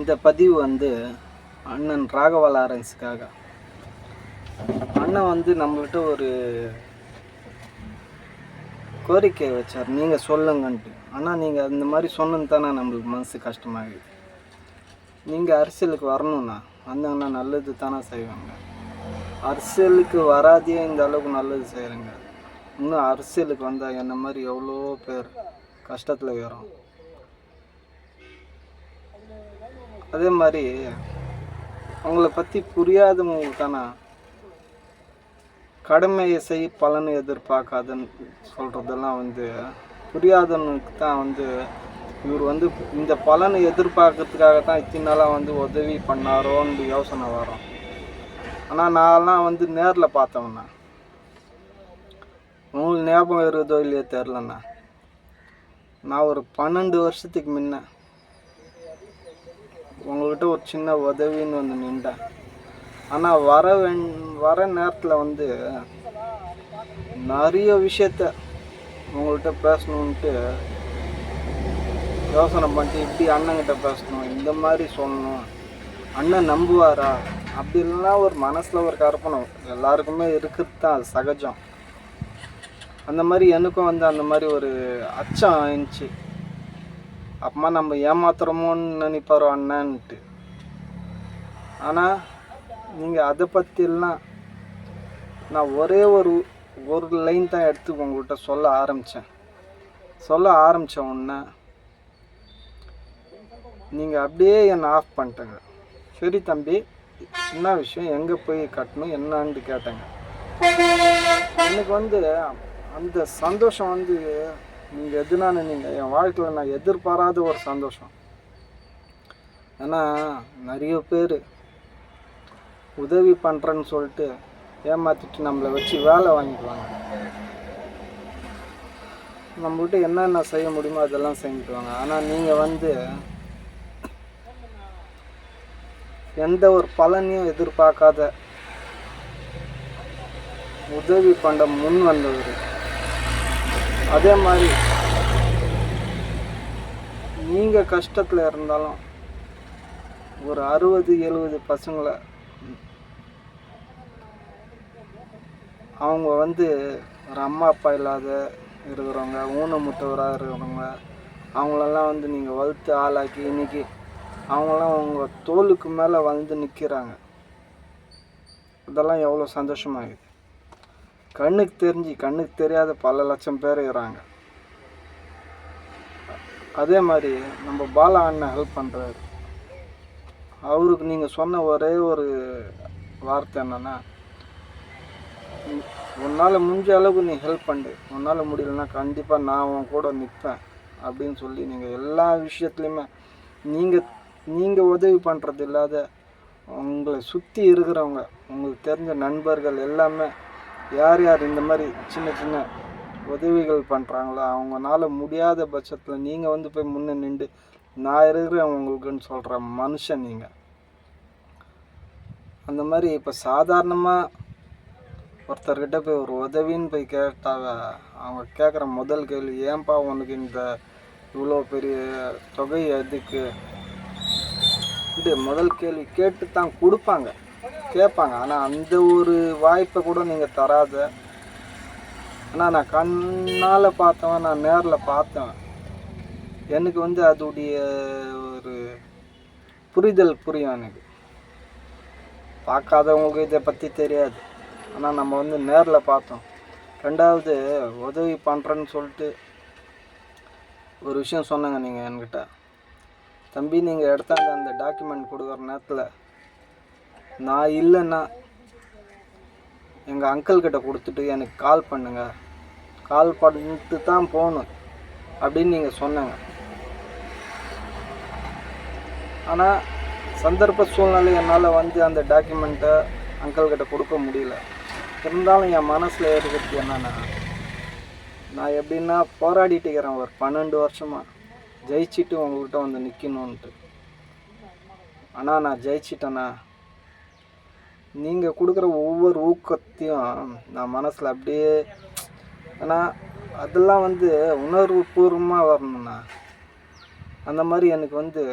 இந்த பதிவு வந்து அண்ணன் ராகவா லாரன்ஸுக்காக. அண்ணன் வந்து நம்மள்கிட்ட ஒரு கோரிக்கை வச்சார், நீங்கள் சொல்லுங்கன்ட்டு. ஆனால் நீங்கள் அந்த மாதிரி சொன்னது தானே நம்மளுக்கு மனசு கஷ்டமாகுது. நீங்கள் அரசியலுக்கு வரணும்னா வந்தாங்கன்னா நல்லது தானே செய்வாங்க. அரசியலுக்கு வராதே இந்த அளவுக்கு நல்லது செய்கிறேங்க. இன்னும் அரசியலுக்கு வந்தால் என்ன மாதிரி எவ்வளோ பேர் கஷ்டத்தில் வரும். அதே மாதிரி அவங்கள பற்றி புரியாதவங்களுக்கான கடமையை செய் பலனை எதிர்பார்க்காதுன்னு சொல்கிறதெல்லாம் வந்து புரியாதவனுக்கு தான் வந்து இவர் வந்து இந்த பலனை எதிர்பார்க்கறதுக்காக தான் இத்தனை நாளாக வந்து உதவி பண்ணாரோன்னு யோசனை வரும். ஆனால் நான்லாம் வந்து நேரில் பார்த்தவண்ணா, உங்களுக்கு ஞாபகம் இருக்குதோ இல்லையோ தெரிலண்ணா, நான் ஒரு 12 வருஷத்துக்கு முன்ன உங்கள்கிட்ட ஒரு சின்ன உதவின்னு வந்து நின்றேன். ஆனால் வர நேரத்தில் வந்து நிறைய விஷயத்த உங்கள்கிட்ட பேசணுன்ட்டு யோசனை பண்ணிட்டு இப்படி அண்ணங்கிட்ட பேசணும், இந்த மாதிரி சொல்லணும், அண்ணன் நம்புவாரா அப்படின்லாம் ஒரு மனசில் ஒரு கற்பனை எல்லாருக்குமே இருக்கிறது தான், அது சகஜம். அந்த மாதிரி எனக்கும் வந்து அந்த மாதிரி ஒரு அச்சம் ஆயிடுச்சு. அப்புறமா நம்ம ஏமாத்துறோமோன்னு நினைப்பாரோ அண்ணன்ட்டு. ஆனால் நீங்கள் அதை பற்றிலாம் நான் ஒரே ஒரு லைன் தான் எடுத்து உங்கள்கிட்ட சொல்ல ஆரம்பித்தேன் உடனே நீங்கள் அப்படியே என்னை ஆஃப் பண்ணிட்டேங்க. சரி தம்பி, என்ன விஷயம், எங்கே போய் கட்டணும் என்னான்னு கேட்டேங்க. எனக்கு வந்து அந்த சந்தோஷம் வந்து நீங்கள் எதுனான்னு நீங்கள் என் வாழ்க்கையில் நான் எதிர்பாராத ஒரு சந்தோஷம். ஏன்னா நிறைய பேர் உதவி பண்ணுறேன்னு சொல்லிட்டு ஏமாற்றிட்டு நம்மளை வச்சு வேலை வாங்கிக்குவாங்க. நம்மள்கிட்ட என்னென்ன செய்ய முடியுமோ அதெல்லாம் செஞ்சுக்குவாங்க. ஆனால் நீங்கள் வந்து எந்த ஒரு பலனையும் எதிர்பார்க்காத உதவி பண்ண முன் வந்தவர். அதே மாதிரி நீங்கள் கஷ்டத்தில் இருந்தாலும் ஒரு 60-70 பசங்களை அவங்க வந்து ஒரு அம்மா அப்பா இல்லாத இருக்கிறவங்க, ஊனமுற்றவராக இருக்கிறவங்க, அவங்களெல்லாம் வந்து நீங்கள் வளர்த்து ஆளாக்கி இன்றைக்கி அவங்களாம் உங்கள் தோளுக்கு மேலே வந்து நிற்கிறாங்க. அதெல்லாம் எவ்வளோ சந்தோஷமாகுது. கண்ணுக்கு தெரியாத பல லட்சம் பேர் இருக்கிறாங்க. அதே மாதிரி நம்ம பாலா அண்ணன் ஹெல்ப் பண்ணுறாரு. அவருக்கு நீங்கள் சொன்ன ஒரே ஒரு வார்த்தை என்னென்னா, உன்னால் முடிஞ்ச அளவுக்கு நீ ஹெல்ப் பண்ணு, உன்னால் முடியலன்னா கண்டிப்பாக நான் உன் கூட நிற்பேன் அப்படின்னு சொல்லி நீங்கள் எல்லா விஷயத்துலையுமே நீங்கள் உதவி பண்ணுறது இல்லாத உங்களை சுற்றி இருக்கிறவங்க, உங்களுக்கு தெரிஞ்ச நண்பர்கள் எல்லாமே யார் இந்த மாதிரி சின்ன சின்ன உதவிகள் பண்ணுறாங்களோ அவங்களால முடியாத பட்சத்தில் நீங்கள் வந்து போய் முன்னே நின்று நான் இருக்கிறேன் உங்களுக்குன்னு சொல்கிற மனுஷன் நீங்கள். அந்த மாதிரி இப்போ சாதாரணமாக ஒருத்தர்கிட்ட போய் ஒரு உதவின்னு போய் கேட்டாங்க, அவங்க கேட்குற முதல் கேள்வி, ஏன்பா உனக்கு இந்த இவ்வளோ பெரிய தொகை எதுக்கு, இது முதல் கேள்வி கேட்டு தான் கேட்பாங்க. ஆனால் அந்த ஒரு வாய்ப்பை கூட நீங்கள் தராத. ஆனால் நான் கண்ணால் பார்த்தவன், நான் நேரில் பார்த்தேன். எனக்கு வந்து அதோடைய ஒரு புரியும். எனக்கு பார்க்காதவங்களுக்கு இதை பற்றி தெரியாது. ஆனால் நம்ம வந்து நேரில் பார்த்தோம். ரெண்டாவது, உதவி பண்ணுறேன்னு சொல்லிட்டு ஒரு விஷயம் சொன்னாங்க நீங்கள் என்கிட்ட, தம்பி நீங்கள் எடுத்தாங்க அந்த டாக்குமெண்ட் கொடுக்குற நேரத்தில் நான் இல்லைன்னா எங்கள் அங்கிள்கிட்ட கொடுத்துட்டு எனக்கு கால் பண்ணிட்டு தான் போகணும் அப்படின்னு நீங்கள் சொன்னாங்க. ஆனால் சந்தர்ப்ப சூழ்நிலை என்னால் வந்து அந்த டாக்குமெண்ட்டை அங்கிள்கிட்ட கொடுக்க முடியல. இருந்தாலும் என் மனசில் இருக்கிறது என்னென்னா, நான் எப்படின்னா போராடிட்டு இருக்கிறேன் ஒரு 12 வருஷமாக ஜெயிச்சுட்டு உங்கள்கிட்ட வந்து நிற்கணுன்ட்டு. ஆனால் நான் ஜெயிச்சிட்டேன்னா நீங்கள் கொடுக்குற ஒவ்வொரு ஊக்கத்தையும் நான் மனசில் அப்படியே, ஏன்னா அதெல்லாம் வந்து உணர்வு பூர்வமாக வரணுண்ணா. அந்த மாதிரி எனக்கு வந்து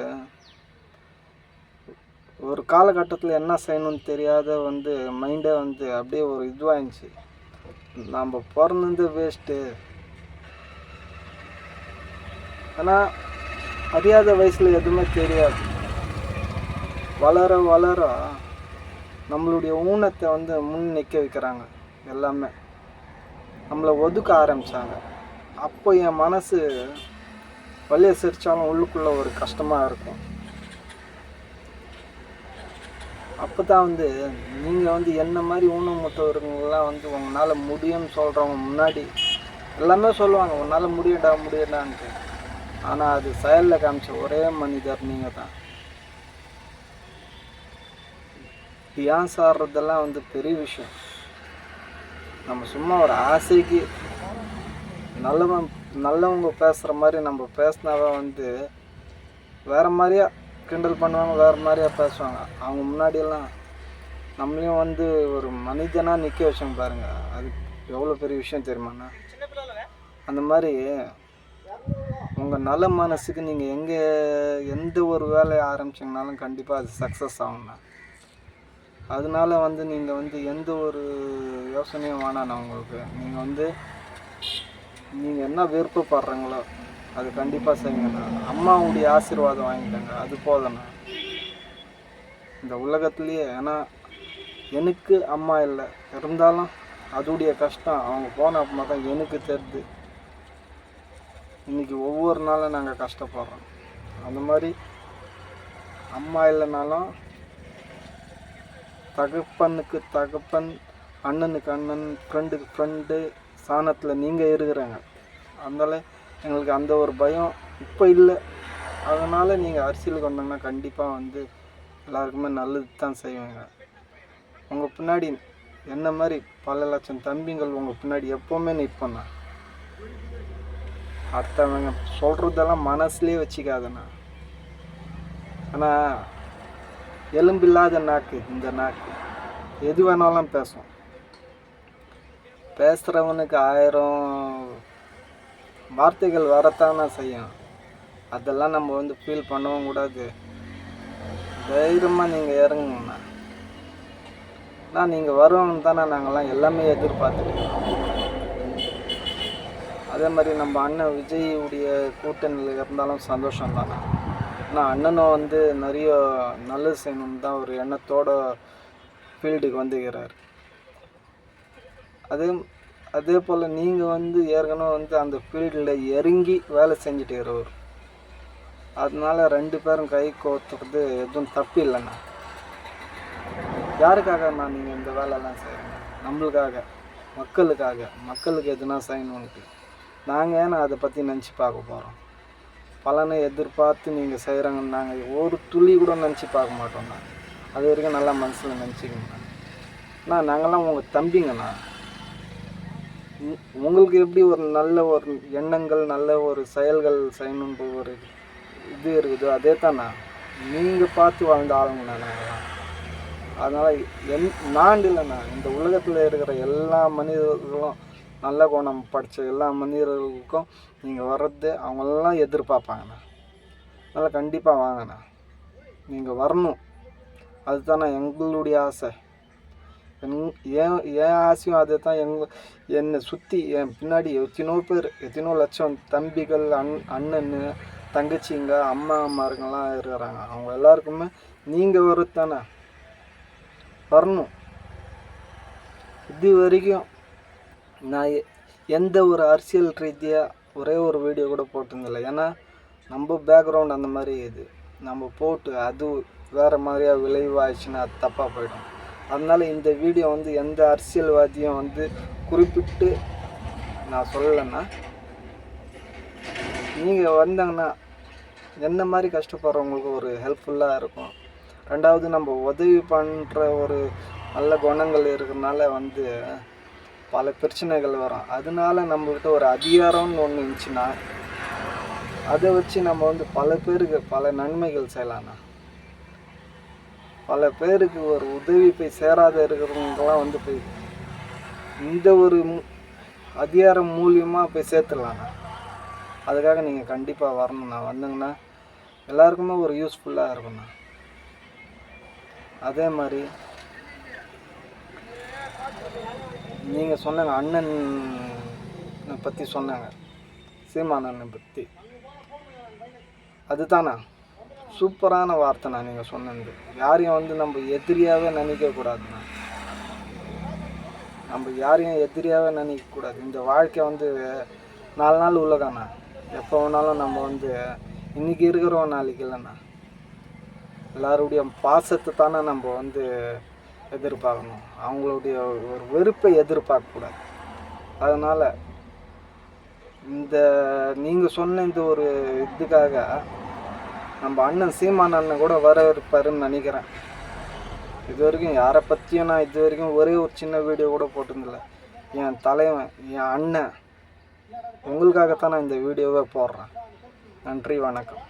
ஒரு காலகட்டத்தில் என்ன செய்யணும்னு தெரியாத வந்து மைண்டே வந்து அப்படியே ஒரு இதுவாகிடுச்சு. நம்ம பிறந்தது வேஸ்ட்டு. ஆனால் அறியாத வயசில் எதுவுமே தெரியாது. வளர வளர நம்மளுடைய ஊனத்தை வந்து முன் நிற்க வைக்கிறாங்க. எல்லாமே நம்மளை ஒதுக்க ஆரம்பித்தாங்க. அப்போ என் மனசு வலியை சிரித்தாலும் உள்ளுக்குள்ளே ஒரு கஷ்டமாக இருக்கும். அப்போ தான் வந்து நீங்கள் வந்து என்ன மாதிரி ஊனமுற்றவர்கள்லாம் வந்து உங்களால் முடியும்னு சொல்கிறவங்க முன்னாடி எல்லாமே சொல்லுவாங்க, உன்னால் முடியடான்ட்டு. ஆனால் அது செயலில் காமிச்ச ஒரே மனிதர் நீங்கள் தான். டான்ஸ் ஆடுறதெல்லாம் வந்து பெரிய விஷயம். நம்ம சும்மா ஒரு ஆசைக்கு நல்லவங்க பேசுகிற மாதிரி நம்ம பேசினாவே வந்து வேறு மாதிரியா கிண்டல் பண்ணுவாங்க, வேறு மாதிரியா பேசுவாங்க. அவங்க முன்னாடியெல்லாம் நம்மளையும் வந்து ஒரு மனிதனாக நிற்க வச்சாங்க பாருங்கள். அது எவ்வளோ பெரிய விஷயம் தெரியுமாண்ணா? அந்த மாதிரி உங்கள் நல்ல மனசுக்கு நீங்கள் எந்த ஒரு வேலையை ஆரம்பிச்சிங்கனாலும் கண்டிப்பாக அது சக்ஸஸ் ஆகும்ண்ணா. அதனால வந்து நீங்கள் வந்து எந்த ஒரு யோசனையும் வேணாண்ணா உங்களுக்கு. நீங்கள் என்ன விருப்பப்படுறீங்களோ அது கண்டிப்பாக செய்யுங்கண்ணா. அம்மாவுடைய ஆசீர்வாதம் வாங்கிக்கோங்க, அது போதுண்ணா இந்த உலகத்துலேயே. ஏன்னா எனக்கு அம்மா இல்லை, இருந்தாலும் அதுடைய கஷ்டம் அவங்க போன அப்புறமா தான் எனக்கு தெரியுது. இன்றைக்கி ஒவ்வொரு நாளும் நாங்கள் கஷ்டப்படுறோம். அந்த மாதிரி அம்மா இல்லைனாலும் தகப்பனுக்கு தகப்பன், அண்ணனுக்கு அண்ணன், ஃப்ரெண்டுக்கு ஃப்ரெண்டு சாணத்தில் நீங்கள் இருக்கிறாங்க. அதனால எங்களுக்கு அந்த ஒரு பயம் இப்போ இல்லை. அதனால் நீங்கள் அரசியலுக்கு வந்தாங்கன்னா கண்டிப்பாக வந்து எல்லாருக்குமே நல்லது தான் செய்வாங்க. உங்கள் பின்னாடி என்ன மாதிரி பல லட்சம் தம்பிங்கள் உங்கள் பின்னாடி எப்போவுமே நிற்பண்ணா. அடுத்தவங்க சொல்கிறதெல்லாம் மனசுலேயே வச்சுக்காதண்ணா. ஆனால் எலும்பில்லாத நாக்கு இந்த நாக்கு எது வேணாலும் பேசும். பேசுகிறவனுக்கு 1000 வார்த்தைகள் வரத்தானே செய்யும். அதெல்லாம் நம்ம வந்து ஃபீல் பண்ணவும் கூடாது. தைரியமாக நீங்கள் இறங்குங்கண்ணா. நான் நீங்கள் வருவாங்கன்னு தானே நாங்கள்லாம் எல்லாமே எதிர்பார்த்துருக்கோம். அதே மாதிரி நம்ம அண்ணன் விஜயுடைய கூட்டணியில் இருந்தாலும் சந்தோஷம் தானே. ஆனால் அண்ணனும் வந்து நிறைய நல்லது செய்யணும்னு தான் ஒரு எண்ணத்தோட ஃபீல்டுக்கு வந்துக்கிறார். அதே போல் நீங்கள் வந்து ஏற்கனவே வந்து அந்த ஃபீல்டில் இறங்கி வேலை செஞ்சுட்டு இருக்கிறவர். அதனால 2 பேரும் கை கோர்த்துறது எதுவும் தப்பு இல்லைண்ணா. யாருக்காக நான் நீங்கள் இந்த வேலைலாம் செய்கிறீங்க? நம்மளுக்காக, மக்களுக்கு எதுனா செய்யணுன்ட்டு. நாங்கள் ஏன்னா அதை பற்றி நினச்சி பார்க்க போகிறோம். பலனை எதிர்பார்த்து நீங்கள் செய்கிறாங்கன்னு நாங்கள் ஒரு துளி கூட நினச்சி பார்க்க மாட்டோம்ண்ணா. அது வரைக்கும் நல்லா மனசில் நினச்சிக்கங்கண்ணா. நாங்கள்லாம் உங்கள் தம்பிங்கண்ணா. உங்களுக்கு எப்படி ஒரு நல்ல ஒரு எண்ணங்கள், நல்ல ஒரு செயல்கள் செய்யணுன்ற ஒரு இது இருக்குதோ அதே தானே நீங்கள் பார்த்து வாழ்ந்த ஆளுங்கண்ணா நாங்கள்லாம். அதனால் நான் இல்லைண்ணா, இந்த உலகத்தில் இருக்கிற எல்லா மனிதர்களும் நல்ல குணம் படித்த எல்லா மனிதர்களுக்கும் நீங்கள் வர்றது அவங்களெல்லாம் எதிர்பார்ப்பாங்கண்ணா. அதனால் கண்டிப்பாக வாங்கண்ணா, நீங்கள் வரணும். அதுதானே எங்களுடைய ஆசை. என் ஆசையும் அதே தான். என்னை சுற்றி என் பின்னாடி எத்தனோ லட்சம் தம்பிகள், அண்ணன், தங்கச்சிங்க, அம்மாருங்கெல்லாம் இருக்கிறாங்க. அவங்க எல்லாருக்குமே நீங்கள் வரத்தானே வரணும். இது வரைக்கும் நான் எந்த ஒரு அரசியல் ரீதியாக ஒரே ஒரு வீடியோ கூட போட்டிருந்தில்லை. ஏன்னா நம்ம பேக்ரவுண்ட் அந்த மாதிரி இது நம்ம போட்டு அது வேறு மாதிரியாக விளைவாயிடுச்சுன்னா அது தப்பாக போயிடும். அதனால் இந்த வீடியோ வந்து எந்த அரசியல்வாதியும் வந்து குறிப்பிட்டு நான் சொல்லலைன்னா, நீங்கள் வந்தாங்கன்னா என்ன மாதிரி கஷ்டப்படுறவங்களுக்கு ஒரு ஹெல்ப்ஃபுல்லாக இருக்கும். 2வது நம்ம உதவி பண்ணுற ஒரு நல்ல குணங்கள் இருக்கிறதுனால வந்து பல பிரச்சனைகள் வரும். அதனால நம்மக்கிட்ட ஒரு அதிகாரம்னு ஒன்று இருந்துச்சுன்னா அதை வச்சு நம்ம வந்து பல பேருக்கு பல நன்மைகள் செய்யலாம்ண்ணா. பல பேருக்கு ஒரு உதவி போய் சேராத இருக்கிறவங்களாம் வந்து போய் இந்த ஒரு அதிகாரம் மூலியமாக போய் சேர்த்துடலாண்ணா. அதுக்காக நீங்கள் கண்டிப்பாக வரணுண்ணா. வந்தீங்கன்னா எல்லாருக்குமே ஒரு யூஸ்ஃபுல்லாக இருக்குண்ணா. அதே மாதிரி நீங்கள் சொன்னாங்க அண்ணனை பற்றி சொன்னாங்க, சீமானண்ணனை பற்றி. அதுதானா சூப்பரான வார்த்தைண்ணா நீங்கள் சொன்னது. யாரையும் வந்து நம்ம எதிரியாகவே நினைக்கக்கூடாதுண்ணா. நம்ம யாரையும் எதிரியாகவே நினைக்கக்கூடாது. இந்த வாழ்க்கை வந்து 4 நாள் உள்ளதாண்ணா. எப்போ வேணாலும் நம்ம வந்து இன்றைக்கி இருக்கிறோம், நாளைக்கு இல்லைண்ணா. எல்லாருடைய பாசத்தை தானே நம்ம வந்து எதிர்பார்க்கணும். அவங்களுடைய ஒரு வெறுப்பை எதிர்பார்க்கக்கூடாது. அதனால் நீங்கள் சொன்ன இந்த ஒரு இதுக்காக நம்ம அண்ணன் சீமான் அண்ணன் கூட வரவேற்பாருன்னு நினைக்கிறேன். இது வரைக்கும் யாரை பற்றியும் நான் இது வரைக்கும் ஒரே ஒரு சின்ன வீடியோ கூட போட்டிருந்தில்ல. என் தலைவன், என் அண்ணன், உங்களுக்காகத்தான் நான் இந்த வீடியோவை போடுறேன். நன்றி, வணக்கம்.